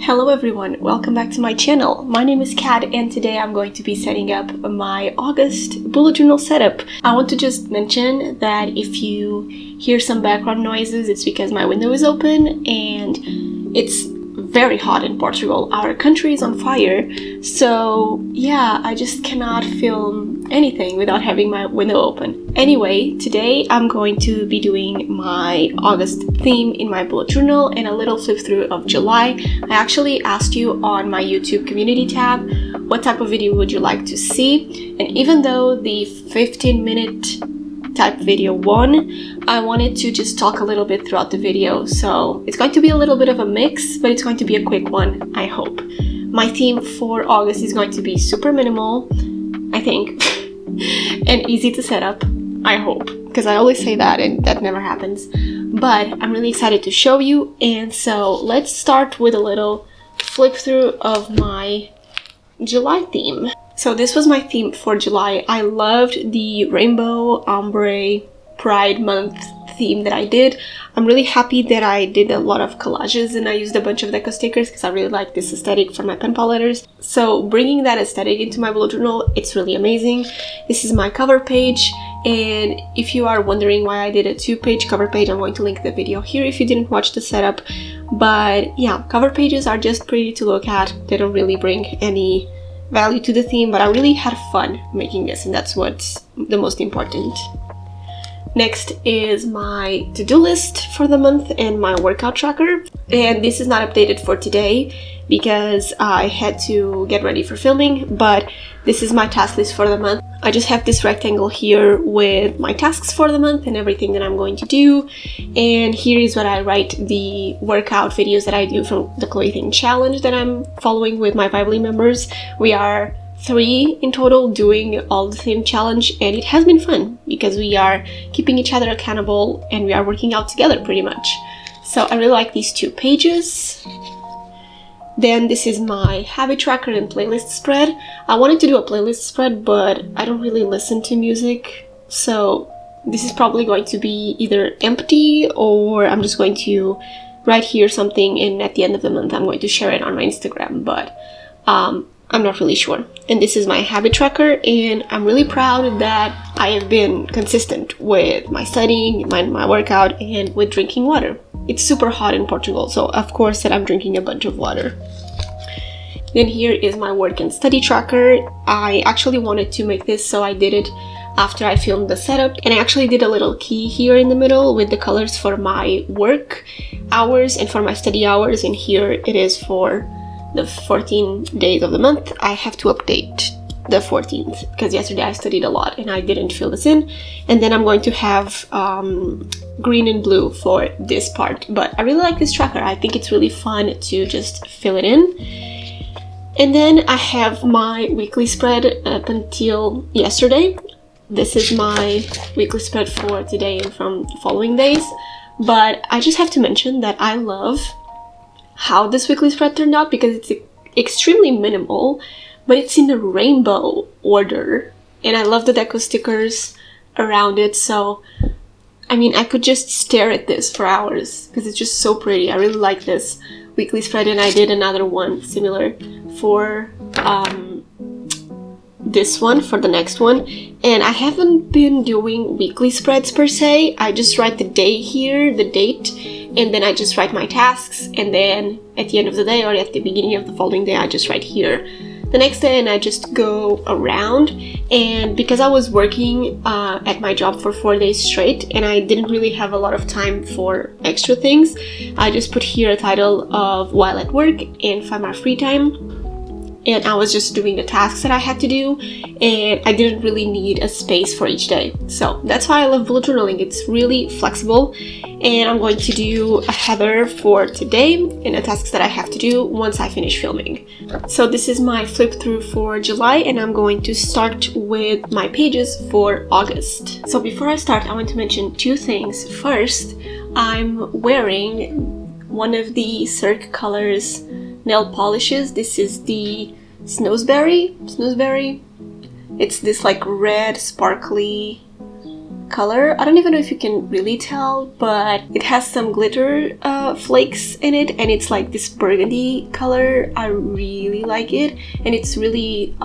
Hello everyone, welcome back to my channel. My name is Kat and today I'm going to be setting up my August bullet journal setup. I want to just mention that if you hear some background noises, it's because my window is open and it's very hot in Portugal. Our country is on fire, so yeah, I just cannot film anything without having my window open. Anyway, today I'm going to be doing my August theme in my bullet journal and a little flip through of July. I actually asked you on my YouTube community tab what type of video would you like to see, and even though the 15-minute type video won, I wanted to just talk a little bit throughout the video, so it's going to be a little bit of a mix, but it's going to be a quick one, I hope. My theme for August is going to be super minimal, I think, and easy to set up, I hope, because I always say that and that never happens. But I'm really excited to show you, and so let's start with a little flip through of my July theme. So this was my theme for July. I loved the rainbow ombre pride month theme that I did. I'm really happy that I did a lot of collages and I used a bunch of deco stickers because I really like this aesthetic for my pen pal letters. So bringing that aesthetic into my bullet journal, it's really amazing. This is my cover page, and if you are wondering why I did a 2-page cover page, I'm going to link the video here if you didn't watch the setup. But yeah, cover pages are just pretty to look at. They don't really bring any value to the theme, but I really had fun making this, and that's what's the most important. Next is my to-do list for the month and my workout tracker, and this is not updated for today because I had to get ready for filming, but this is my task list for the month. I just have this rectangle here with my tasks for the month and everything that I'm going to do, and here is what I write the workout videos that I do from the clothing challenge that I'm following with my Vibely members. We are 3 in total doing all the same challenge, and it has been fun because we are keeping each other accountable and we are working out together pretty much. So I really like these 2 pages. Then this is my habit tracker and playlist spread. I wanted to do a playlist spread, but I don't really listen to music, so this is probably going to be either empty or I'm just going to write here something and at the end of the month I'm going to share it on my Instagram, but I'm not really sure. And this is my habit tracker, and I'm really proud that I have been consistent with my studying, my workout, and with drinking water. It's super hot in Portugal, so of course that I'm drinking a bunch of water. Then here is my work and study tracker. I actually wanted to make this, so I did it after I filmed the setup, and I actually did a little key here in the middle with the colors for my work hours and for my study hours, and here it is for the 14 days of the month. I have to update the 14th because yesterday I studied a lot and I didn't fill this in, and then I'm going to have green and blue for this part. But I really like this tracker. I think it's really fun to just fill it in. And then I have my weekly spread up until yesterday. This is my weekly spread for today and from the following days, but I just have to mention that I love how this weekly spread turned out because it's extremely minimal, but it's in a rainbow order, and I love the deco stickers around it. So I mean, I could just stare at this for hours because it's just so pretty. I really like this weekly spread, and I did another one similar for this one, for the next one. And I haven't been doing weekly spreads per se. I just write the day here, the date, and then I just write my tasks, and then at the end of the day or at the beginning of the following day I just write here the next day, and I just go around. And because I was working at my job for 4 days straight and I didn't really have a lot of time for extra things, I just put here a title of while at work and find my free time. And I was just doing the tasks that I had to do, and I didn't really need a space for each day. So that's why I love bullet journaling. It's really flexible, and I'm going to do a header for today and the tasks that I have to do once I finish filming. So this is my flip through for July, and I'm going to start with my pages for August. So before I start, I want to mention 2 things. First, I'm wearing one of the 𝒅𝒃 colors nail polishes. This is the Snowsberry. It's this like red sparkly color. I don't even know if you can really tell, but it has some glitter flakes in it, and it's like this burgundy color. I really like it, and it's really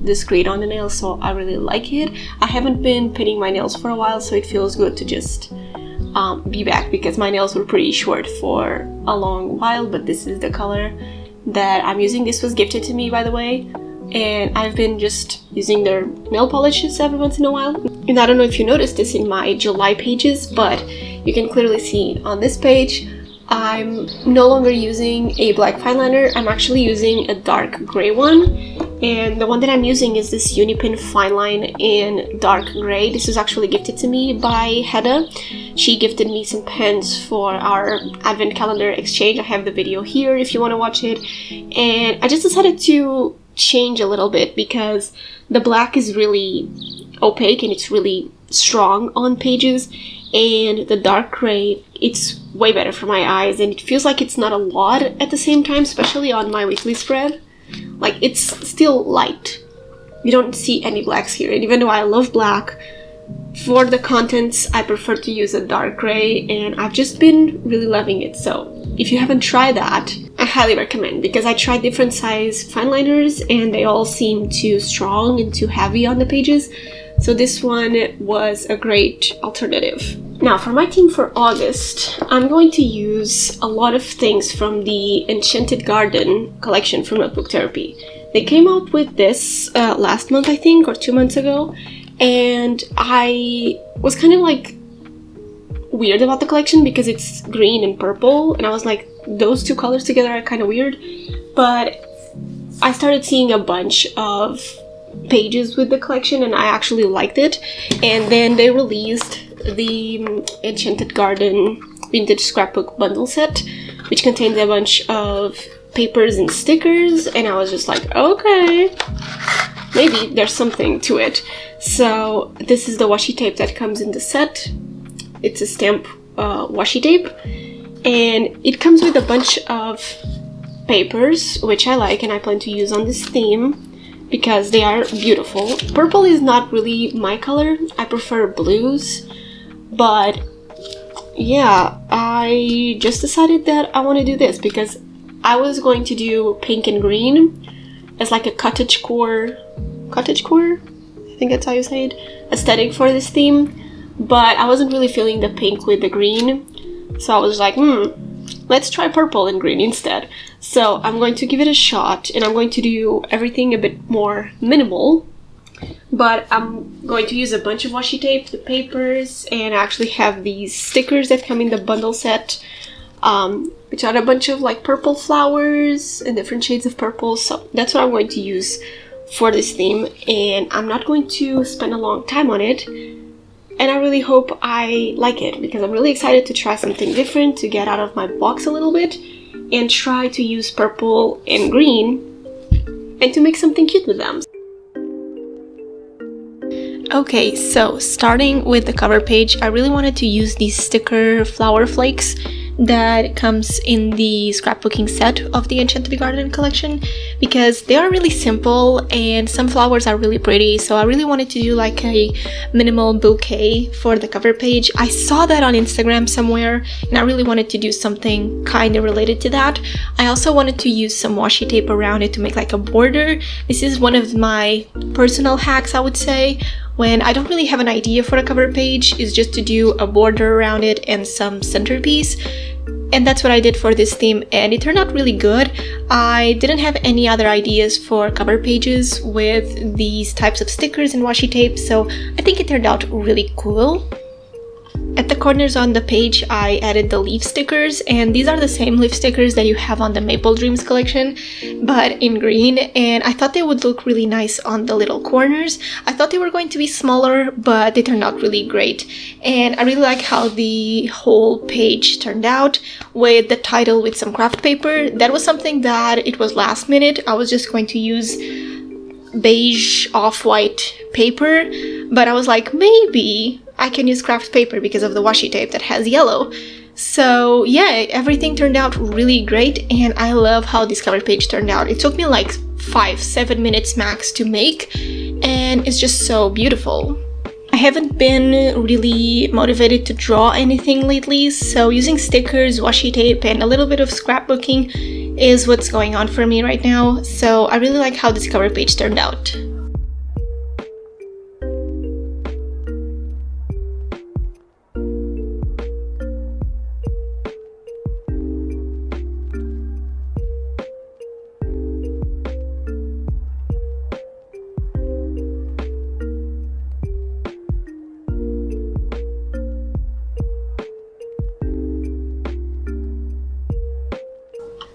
discreet on the nails, so I really like it. I haven't been painting my nails for a while, so it feels good to just be back, because my nails were pretty short for a long while. But this is the color that I'm using. This was gifted to me, by the way, and I've been just using their nail polishes every once in a while. And I don't know if you noticed this in my July pages, but you can clearly see on this page I'm no longer using a black fine liner. I'm actually using a dark gray one, and the one that I'm using is this Unipin fine line in dark gray. This was actually gifted to me by Hedda. She gifted me some pens for our advent calendar exchange. I have the video here if you want to watch it. And I just decided to change a little bit, because the black is really opaque and it's really strong on pages, and the dark gray, it's way better for my eyes, and it feels like it's not a lot at the same time, especially on my weekly spread. Like, it's still light. You don't see any blacks here, and even though I love black, for the contents I prefer to use a dark gray, and I've just been really loving it. So if you haven't tried that, I highly recommend, because I tried different size fine liners and they all seem too strong and too heavy on the pages, so this one was a great alternative. Now for my theme for August, I'm going to use a lot of things from the Enchanted Garden collection from Notebook Therapy. They came out with this last month, I think, or 2 months ago, and I was kind of like weird about the collection because it's green and purple, and I was like, those two colors together are kind of weird. But I started seeing a bunch of pages with the collection and I actually liked it, and then they released the Enchanted Garden vintage scrapbook bundle set, which contains a bunch of papers and stickers, and I was just like, okay, maybe there's something to it. So this is the washi tape that comes in the set. It's a stamp washi tape, and it comes with a bunch of papers, which I like and I plan to use on this theme because they are beautiful. Purple is not really my color. I prefer blues, but yeah, I just decided that I want to do this because I was going to do pink and green as like a cottagecore, I think that's how you say it, aesthetic for this theme. But I wasn't really feeling the pink with the green, so I was like, let's try purple and green instead. So I'm going to give it a shot, and I'm going to do everything a bit more minimal. But I'm going to use a bunch of washi tape, the papers, and I actually have these stickers that come in the bundle set, which are a bunch of like purple flowers and different shades of purple. So that's what I'm going to use for this theme, and I'm not going to spend a long time on it. And I really hope I like it, because I'm really excited to try something different, to get out of my box a little bit and try to use purple and green and to make something cute with them. Okay, so starting with the cover page, I really wanted to use these sticker flower flakes that comes in the scrapbooking set of the Enchanted Garden collection, because they are really simple and some flowers are really pretty. So I really wanted to do like a minimal bouquet for the cover page. I saw that on Instagram somewhere and I really wanted to do something kind of related to that. I also wanted to use some washi tape around it to make like a border. This is one of my personal hacks, I would say, when I don't really have an idea for a cover page, is just to do a border around it and some centerpiece. And that's what I did for this theme, and it turned out really good. I didn't have any other ideas for cover pages with these types of stickers and washi tape, so I think it turned out really cool. At the corners on the page, I added the leaf stickers, and these are the same leaf stickers that you have on the Maple Dreams collection, but in green, and I thought they would look really nice on the little corners. I thought they were going to be smaller, but they turned out really great. And I really like how the whole page turned out with the title with some craft paper. That was something that it was last minute. I was just going to use beige off-white paper, but I was like, maybe I can use craft paper because of the washi tape that has yellow. So yeah, everything turned out really great, and I love how this cover page turned out. It took me like 5-7 minutes max to make, and it's just so beautiful. I haven't been really motivated to draw anything lately, so using stickers, washi tape, and a little bit of scrapbooking is what's going on for me right now. So I really like how this cover page turned out.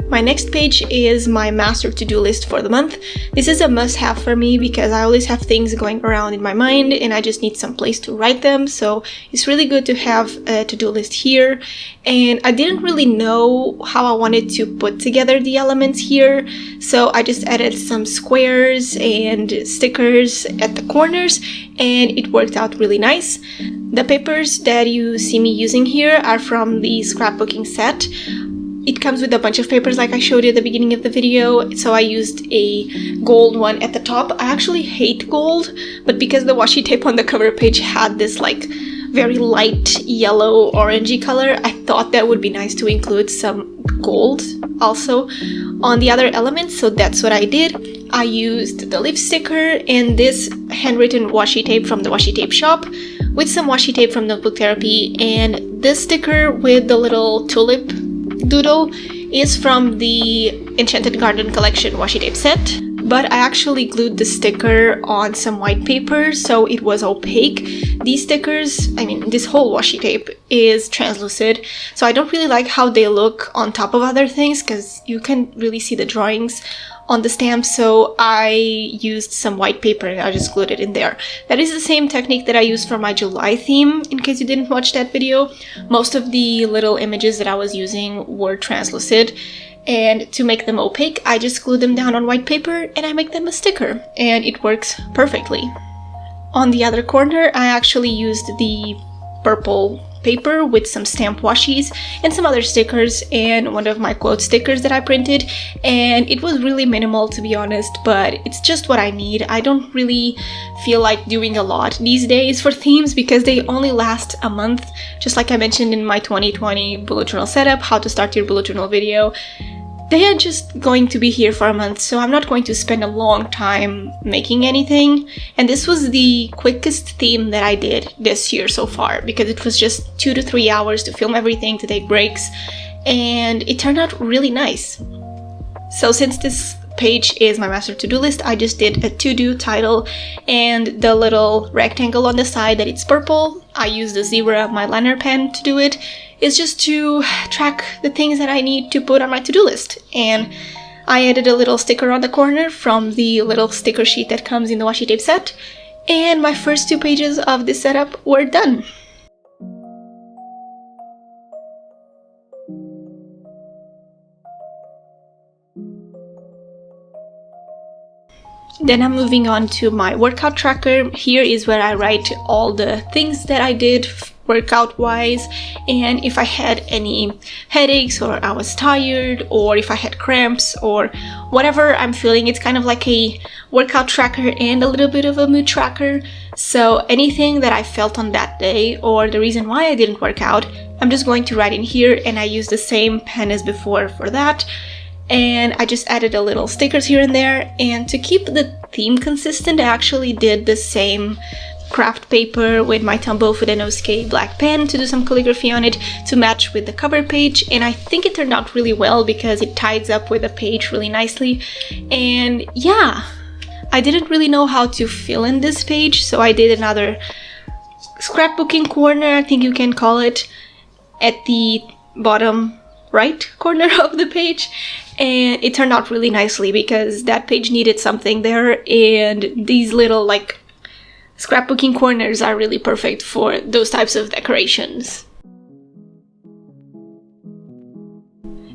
My next page is my master to-do list for the month. This is a must-have for me because I always have things going around in my mind and I just need some place to write them, so it's really good to have a to-do list here. And I didn't really know how I wanted to put together the elements here, so I just added some squares and stickers at the corners and it worked out really nice. The papers that you see me using here are from the scrapbooking set. It comes with a bunch of papers like I showed you at the beginning of the video, so I used a gold one at the top. I actually hate gold, but because the washi tape on the cover page had this like very light yellow orangey color, I thought that would be nice to include some gold also on the other elements, so that's what I did. I used the leaf sticker and this handwritten washi tape from the washi tape shop with some washi tape from Notebook Therapy, and this sticker with the little tulip doodle is from the Enchanted Garden Collection washi tape set, but I actually glued the sticker on some white paper so it was opaque. These stickers, I mean this whole washi tape is translucent, so I don't really like how they look on top of other things because you can really see the drawings on the stamp, so I used some white paper and I just glued it in there. That is the same technique that I used for my July theme, in case you didn't watch that video. Most of the little images that I was using were translucent, and to make them opaque, I just glue them down on white paper and I make them a sticker, and it works perfectly. On the other corner, I actually used the purple paper with some stamp washies and some other stickers and one of my quote stickers that I printed, and it was really minimal to be honest, but it's just what I need. I don't really feel like doing a lot these days for themes because they only last a month, just like I mentioned in my 2020 bullet journal setup, how to start your bullet journal video. They are just going to be here for a month, so I'm not going to spend a long time making anything. And this was the quickest theme that I did this year so far because it was just 2 to 3 hours to film everything, to take breaks, and it turned out really nice. So since this page is my master to-do list, I just did a to-do title and the little rectangle on the side that it's purple. I used the Zebra my liner pen to do it. It's just to track the things that I need to put on my to-do list. And I added a little sticker on the corner from the little sticker sheet that comes in the washi tape set. And my first 2 pages of this setup were done. Then I'm moving on to my workout tracker. Here is where I write all the things that I did workout wise, and if I had any headaches or I was tired or if I had cramps or whatever I'm feeling. It's kind of like a workout tracker and a little bit of a mood tracker. So anything that I felt on that day or the reason why I didn't work out, I'm just going to write in here, and I use the same pen as before for that. And I just added a little stickers here and there, and to keep the theme consistent, I actually did the same craft paper with my 𝒕𝒊𝒂𝒕𝒊𝒐𝒏𝒆𝒓 black pen to do some calligraphy on it to match with the cover page, and I think it turned out really well because it ties up with the page really nicely. And yeah, I didn't really know how to fill in this page, so I did another scrapbooking corner, I think you can call it, at the bottom right corner of the page, and it turned out really nicely because that page needed something there, and these little like scrapbooking corners are really perfect for those types of decorations.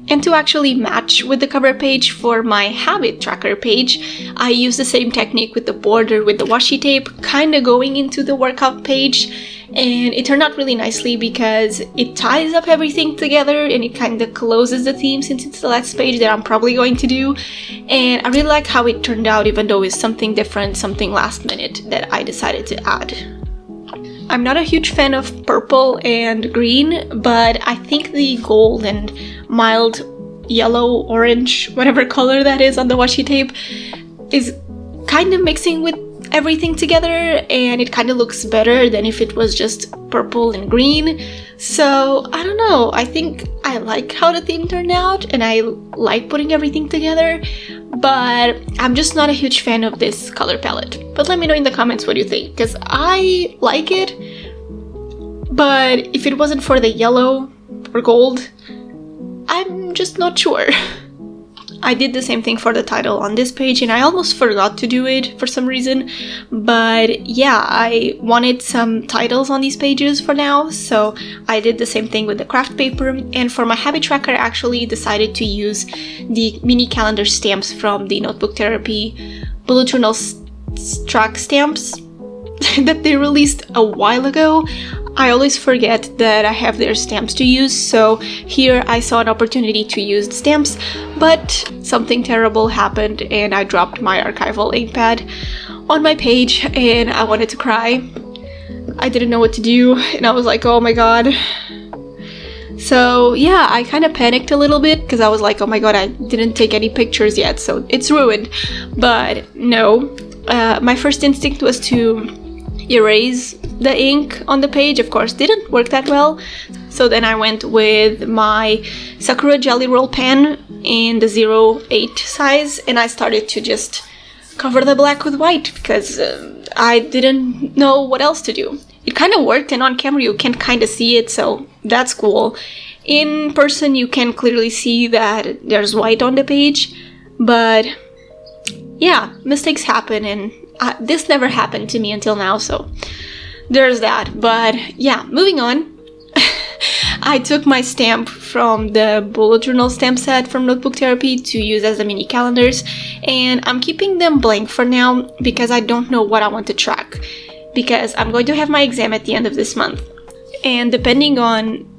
And to actually match with the cover page for my habit tracker page, I use the same technique with the border with the washi tape, kind of going into the workout page, and it turned out really nicely because it ties up everything together and it kind of closes the theme since it's the last page that I'm probably going to do. And I really like how it turned out, even though it's something different, something last minute that I decided to add. I'm not a huge fan of purple and green, but I think the gold and mild yellow, orange, whatever color that is on the washi tape is kind of mixing with everything together, and it kind of looks better than if it was just purple and green. So I don't know, I think I like how the theme turned out and I like putting everything together, but I'm just not a huge fan of this color palette. But let me know in the comments what you think, because I like it, but if it wasn't for the yellow or gold, I'm just not sure. I did the same thing for the title on this page and I almost forgot to do it for some reason, but yeah, I wanted some titles on these pages for now, so I did the same thing with the craft paper. And for my habit tracker, I actually decided to use the mini calendar stamps from the Notebook Therapy bullet journal track stamps that they released a while ago. I always forget that I have their stamps to use, so here I saw an opportunity to use the stamps, but something terrible happened and I dropped my archival ink pad on my page and I wanted to cry. I didn't know what to do and I was like, oh my god. So yeah, I kind of panicked a little bit because I was like, oh my god, I didn't take any pictures yet, so it's ruined. But no, my first instinct was to erase the ink on the page. Of course, didn't work that well, so then I went with my Sakura Jelly Roll pen in the 0.8 size and I started to just cover the black with white because I didn't know what else to do. It kind of worked, and on camera you can kind of see it, so that's cool. In person you can clearly see that there's white on the page, but yeah, mistakes happen, and this never happened to me until now, so there's that. But yeah, moving on. I took my stamp from the bullet journal stamp set from Notebook Therapy to use as the mini calendars, and I'm keeping them blank for now because I don't know what I want to track, because I'm going to have my exam at the end of this month, and depending on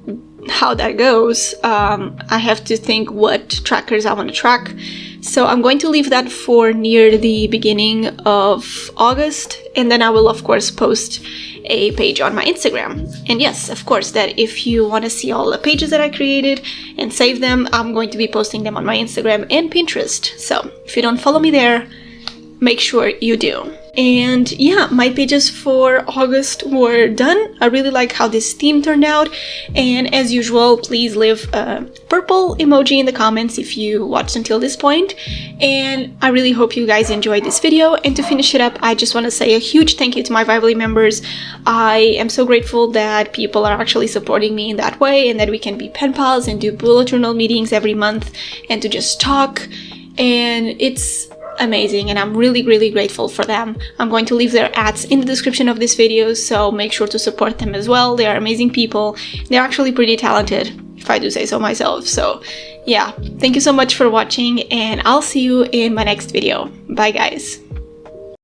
how that goes, I have to think what trackers I want to track. So I'm going to leave that for near the beginning of August, and then I will of course post a page on my Instagram. And yes, of course, that if you want to see all the pages that I created and save them, I'm going to be posting them on my Instagram and Pinterest. So if you don't follow me there, make sure you do. And yeah, my pages for August were done. I really like how this theme turned out, and as usual, please leave a purple emoji in the comments if you watched until this point. And I really hope you guys enjoyed this video, and to finish it up, I just want to say a huge thank you to my Vively members. I am so grateful that people are actually supporting me in that way, and that we can be pen pals and do bullet journal meetings every month and to just talk, and it's amazing, and I'm really grateful for them. I'm going to leave their ads in the description of this video, so make sure to support them as well. They are amazing people. They're actually pretty talented, if I do say so myself. So yeah, thank you so much for watching, and I'll see you in my next video. Bye guys.